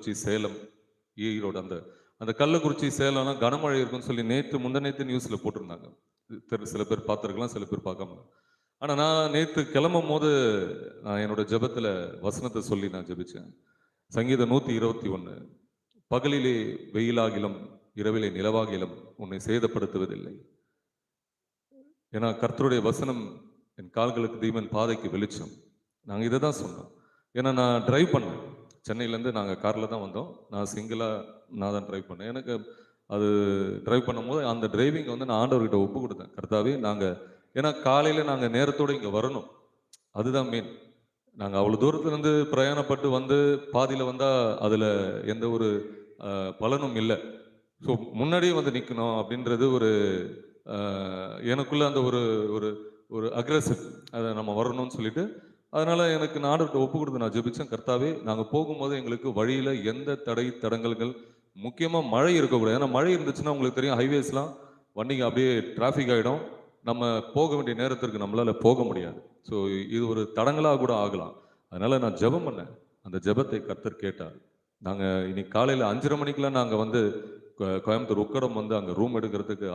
கள்ளக்குறிச்சி, சேலம், ஈரோடு அந்த அந்த கள்ளக்குறிச்சி, சேலம்லாம் கனமழை இருக்குன்னு சொல்லி நேத்து முந்தாநேத்து நியூஸ்ல போட்டிருந்தாங்க. சில பேர் பார்த்திருக்கலாம், சில பேர் பார்க்காம. ஆனா நான் நேத்து கிளம்பும்போது நான் என்னோட ஜெபத்துல வசனத்த சொல்லி நான் ஜெபிச்சேன். சங்கீதம் 121 பகலிலே வெயிலாகிலும், இரவிலே நிலவாகிலும் உன்னை சேதப்படுத்துவதில்லை. ஏன்னா கர்த்தருடைய வசனம் என் கால்களுக்கு தீபம், பாதைக்கு வெளிச்சம். நாங்க இதை தான் சொன்னோம். ஏன்னா நான் டிரைவ் பண்ணேன். சென்னையிலேருந்து நாங்கள் காரில் தான் வந்தோம். நான் சிங்கிளாக நான் தான் டிரைவ் பண்ணேன். எனக்கு அது டிரைவ் பண்ணும்போது அந்த டிரைவிங்கை வந்து நான் ஆண்டவர்கிட்ட ஒப்பு கொடுத்தேன். கர்த்தாவே நாங்கள் ஏன்னா காலையில் நாங்கள் நேரத்தோடு இங்கே வரணும். அதுதான் மெயின். நாங்கள் அவ்வளோ தூரத்துலேருந்து பிரயாணப்பட்டு வந்து பாதியில் வந்தால் அதில் எந்த ஒரு பலனும் இல்லை. ஸோ முன்னாடியே வந்து நிற்கணும் அப்படின்றது ஒரு எனக்குள்ள அந்த ஒரு ஒரு ஒரு அக்ரெசிவ் அதை நம்ம வரணும்னு சொல்லிட்டு அதனால எனக்கு நாடுகிட்ட ஒப்பு கொடுத்து நான் ஜெபிச்சேன். கர்த்தாவே நாங்கள் போகும்போது எங்களுக்கு வழியில் எந்த தடங்கல்கள் முக்கியமாக மழை இருக்கக்கூடாது. ஏன்னா மழை இருந்துச்சுன்னா உங்களுக்கு தெரியும் ஹைவேஸ்லாம் வண்டிங்க அப்படியே டிராஃபிக் ஆகிடும். நம்ம போக வேண்டிய நேரத்திற்கு நம்மளால் போக முடியாது. ஸோ இது ஒரு தடங்களாக கூட ஆகலாம். அதனால நான் ஜெபம் பண்ணேன். அந்த ஜெபத்தை கர்த்தர் கேட்டார். நாங்கள் இன்னைக்கு காலையில் 5:30 மணிக்கெலாம் நாங்கள் வந்து கோயம்புத்தூர் உக்கடம் வந்து அங்கே ரூம் எடுக்கிறதுக்கு